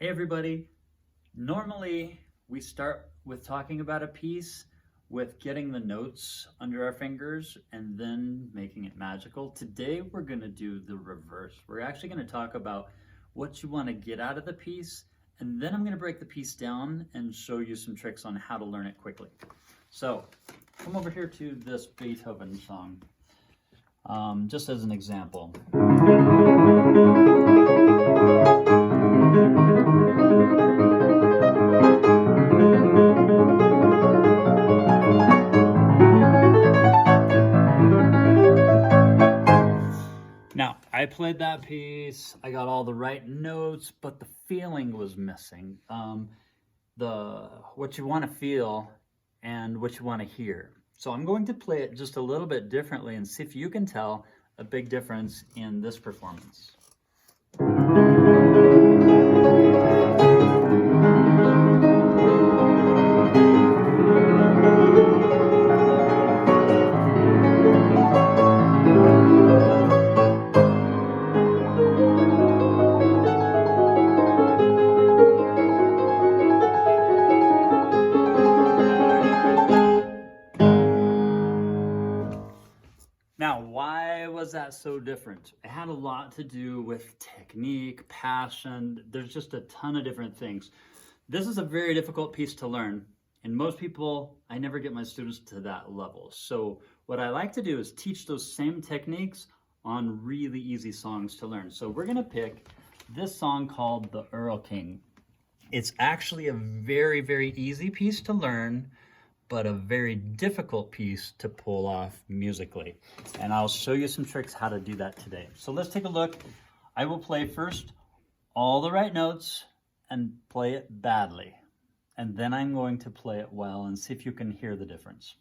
Hey everybody, normally we start with talking about a piece, with getting the notes under our fingers and then making it magical. Today we're going to do the reverse. We're actually going to talk about what you want to get out of the piece, and then I'm going to break the piece down and show you some tricks on how to learn it quickly. So come over here to this Beethoven song, just as an example. Now, I played that piece, I got all the right notes, but the feeling was missing. What you want to feel and what you want to hear. So I'm going to play it just a little bit differently and see if you can tell a big difference in this performance. Now, why was that so different? It had a lot to do with technique, passion. There's just a ton of different things. This is a very difficult piece to learn, and most people, I never get my students to that level. So what I like to do is teach those same techniques on really easy songs to learn. So we're gonna pick this song called the Erlking. It's actually a very, very easy piece to learn, but a very difficult piece to pull off musically. And I'll show you some tricks how to do that today. So let's take a look. I will play first all the right notes and play it badly. And then I'm going to play it well and see if you can hear the difference.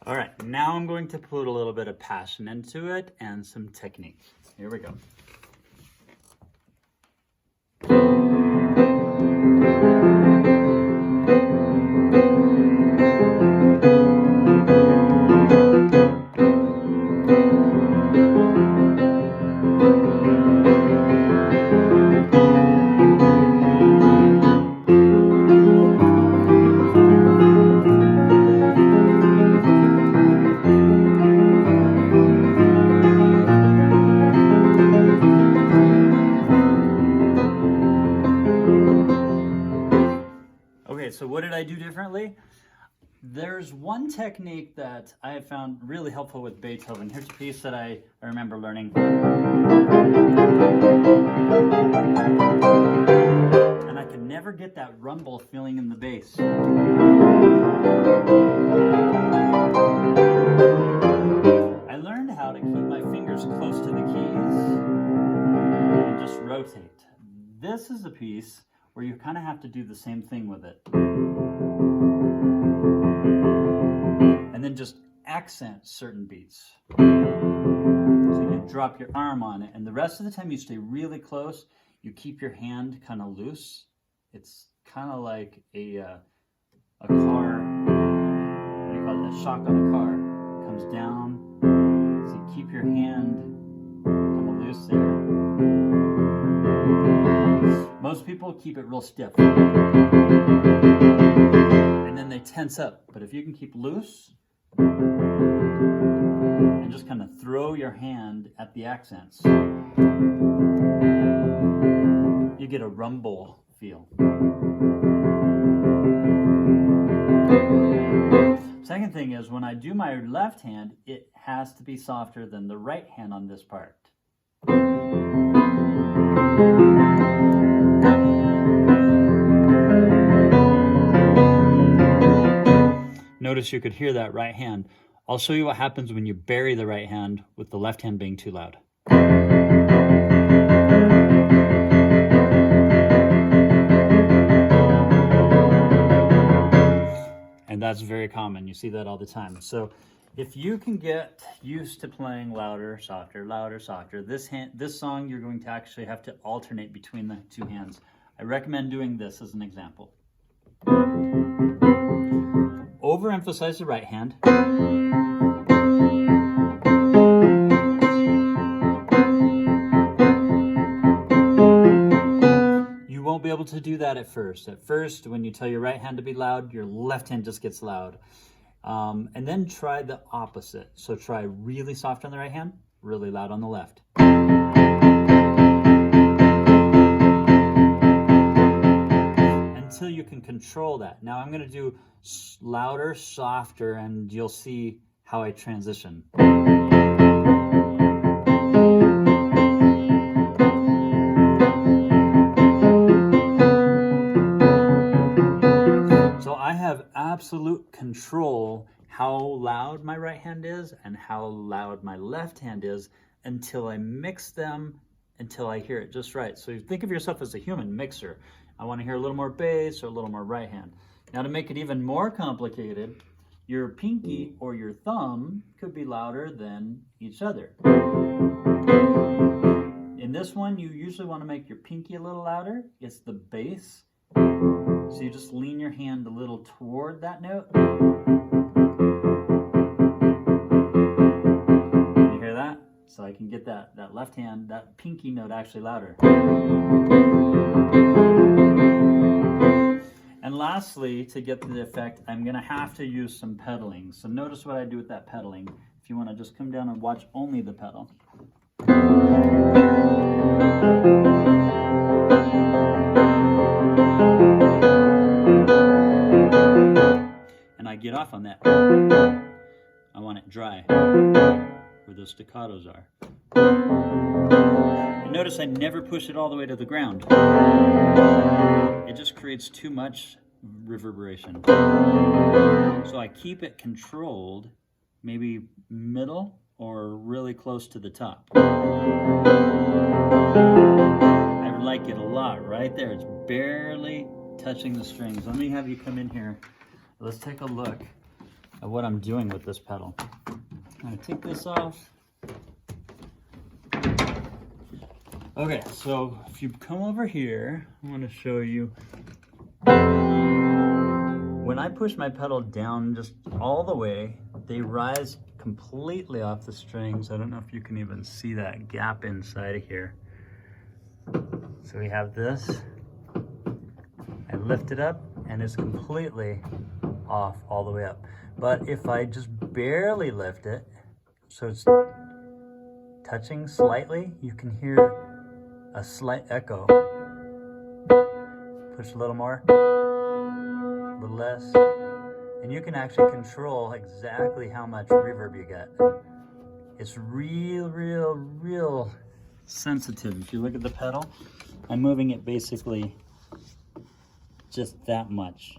All right, now I'm going to put a little bit of passion into it and some technique. Here we go. Okay, so what did I do differently? There's one technique that I have found really helpful with Beethoven. Here's a piece that I remember learning. And I could never get that rumble feeling in the bass. I learned how to keep my fingers close to the keys and just rotate. This is a piece where you kind of have to do the same thing with it. And then just accent certain beats. So you drop your arm on it, and the rest of the time you stay really close. You keep your hand kind of loose. It's kind of like a car, what do you call it, a shock on a car. It comes down, so you keep your hand kind of loose there. Most people keep it real stiff. And then they tense up. But if you can keep loose and just kind of throw your hand at the accents, you get a rumble feel. Second thing is, when I do my left hand, it has to be softer than the right hand on this part. Notice you could hear that right hand. I'll show you what happens when you bury the right hand with the left hand being too loud. And that's very common. You see that all the time. So if you can get used to playing louder, softer, this song you're going to actually have to alternate between the two hands. I recommend doing this as an example. Overemphasize the right hand. You won't be able to do that at first. At first, when you tell your right hand to be loud, your left hand just gets loud. And then try the opposite. So try really soft on the right hand, really loud on the left. Until you can control that. Now I'm going to do louder, softer, and you'll see how I transition. So I have absolute control how loud my right hand is and how loud my left hand is until I mix them, until I hear it just right. So you think of yourself as a human mixer. I want to hear a little more bass or a little more right hand. Now to make it even more complicated, your pinky or your thumb could be louder than each other. In this one, you usually want to make your pinky a little louder. It's the bass. So you just lean your hand a little toward that note. Can you hear that? So I can get that left hand, that pinky note actually louder. And lastly, to get the effect, I'm going to have to use some pedaling. So notice what I do with that pedaling. If you want to just come down and watch only the pedal. And I get off on that. I want it dry, where those staccatos are. And notice I never push it all the way to the ground. It just creates too much reverberation. So I keep it controlled, maybe middle or really close to the top. I like it a lot right there. It's barely touching the strings. Let me have you come in here. Let's take a look at what I'm doing with this pedal. I'm going to take this off. Okay, so if you come over here, I want to show you. When I push my pedal down just all the way, they rise completely off the strings. I don't know if you can even see that gap inside of here. So we have this. I lift it up and it's completely off all the way up. But if I just barely lift it, so it's touching slightly, you can hear a slight echo. Push a little more, a little less, and you can actually control exactly how much reverb you get. It's real sensitive. If you look at the pedal, I'm moving it basically just that much.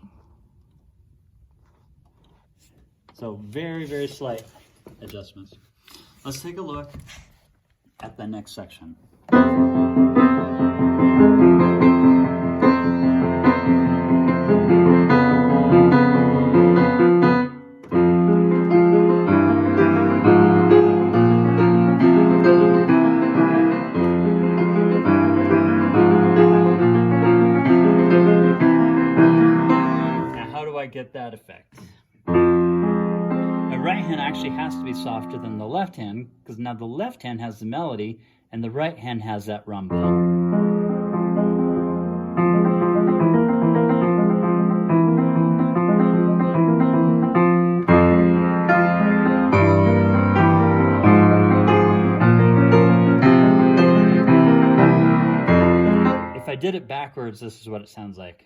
So very slight adjustments. Let's take a look at the next section. Now, how do I get that effect? My right hand actually has to be softer than the left hand, because now the left hand has the melody and the right hand has that rumble. If I did it backwards, this is what it sounds like.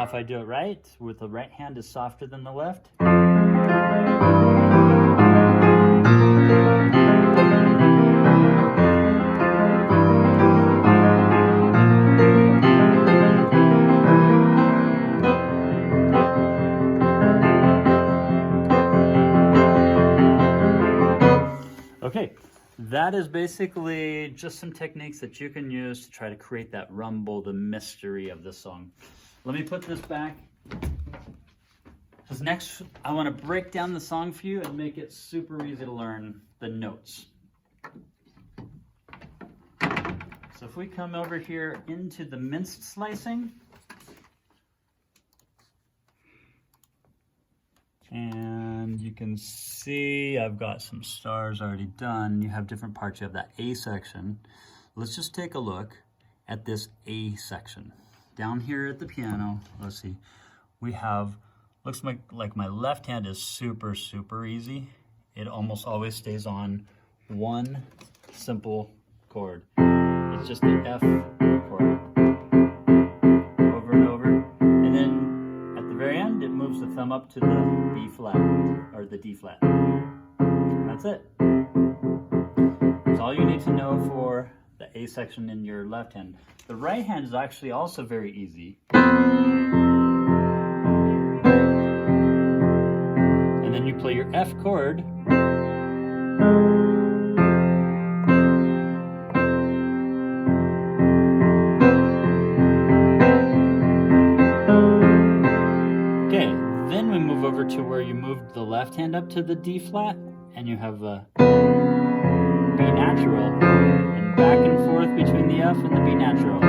If I do it right, with the right hand is softer than the left. that is basically just some techniques that you can use to try to create that rumble, the mystery of the song. Let me put this back. Because next, I want to break down the song for you and make it super easy to learn the notes. So if we come over here into the minced slicing, and you can see I've got some stars already done. You have different parts. You have that A section. Let's just take a look at this A section. Down here at the piano, let's see, we have, looks like my left hand is super, super easy. It almost always stays on one simple chord. It's just the F chord over and over. And then at the very end, it moves the thumb up to the B flat or the D flat. That's it. That's all you need to know for the A section in your left hand. The right hand is actually also very easy. And then you play your F chord. Over to where you moved the left hand up to the D flat, and you have a B natural, and back and forth between the F and the B natural.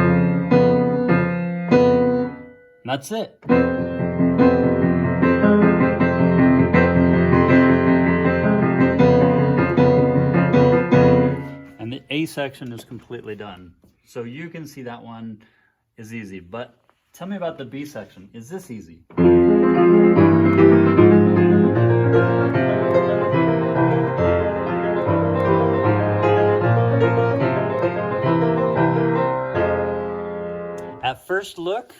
And that's it. And the A section is completely done. So you can see that one is easy, but tell me about the B section. Is this easy? At first look,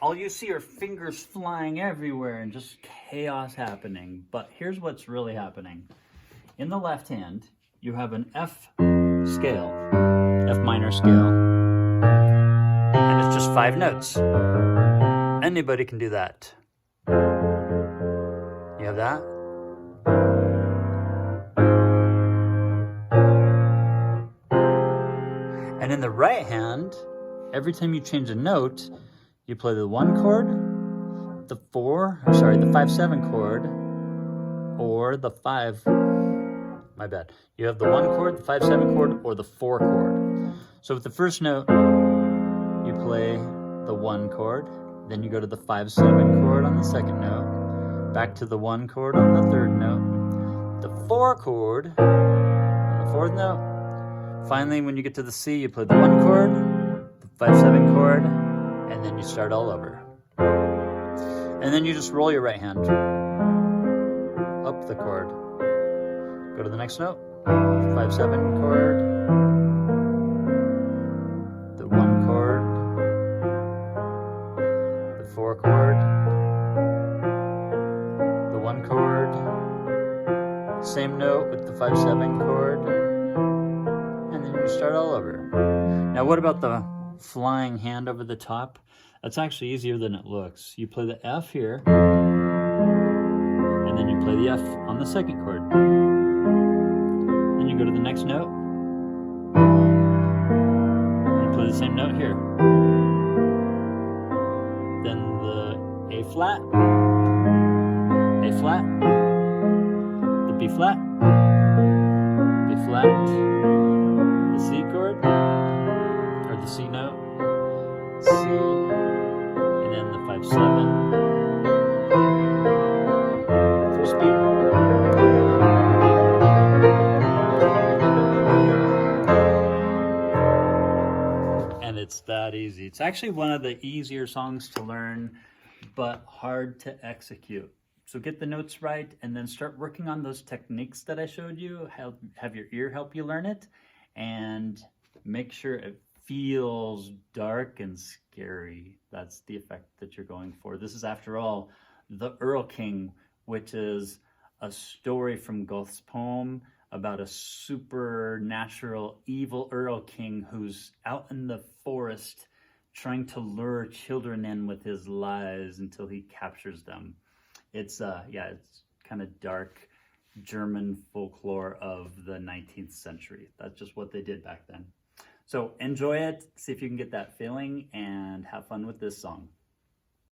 all you see are fingers flying everywhere and just chaos happening. But here's what's really happening. In the left hand, you have an F scale, F minor scale, and it's just 5 notes. Anybody can do that. You have that? And in the right hand, every time you change a note, you play the 1 chord, the 5/7 chord, or the 5. My bad. You have the 1 chord, the 5/7 chord, or the 4 chord. So with the first note, you play the 1 chord, then you go to the 5/7 chord on the second note, back to the 1 chord on the third note, the 4 chord on the fourth note. Finally, when you get to the C, you play the 1 chord, the 5/7 chord, and then you start all over. And then you just roll your right hand up the chord. Go to the next note, 5/7 chord, the 1 chord, the 4 chord, the 1 chord, same note with the 5/7 chord, and then you start all over. Now what about the flying hand over the top? That's actually easier than it looks. You play the F here, and then you play the F on the second chord. Then you go to the next note, and you play the same note here. Then the A flat, the B flat, the C chord, or the C note, C, and then the 5/7, full speed. And it's that easy. It's actually one of the easier songs to learn, but hard to execute. So get the notes right and then start working on those techniques that I showed you. Have your ear help you learn it, and make sure it feels dark and scary. That's the effect that you're going for. This is, after all, the Erlking, which is a story from Goethe's poem about a supernatural evil Erlking who's out in the forest trying to lure children in with his lies until he captures them. It's it's kind of dark German folklore of the 19th century. That's just what they did back then. So enjoy it, see if you can get that feeling, and have fun with this song.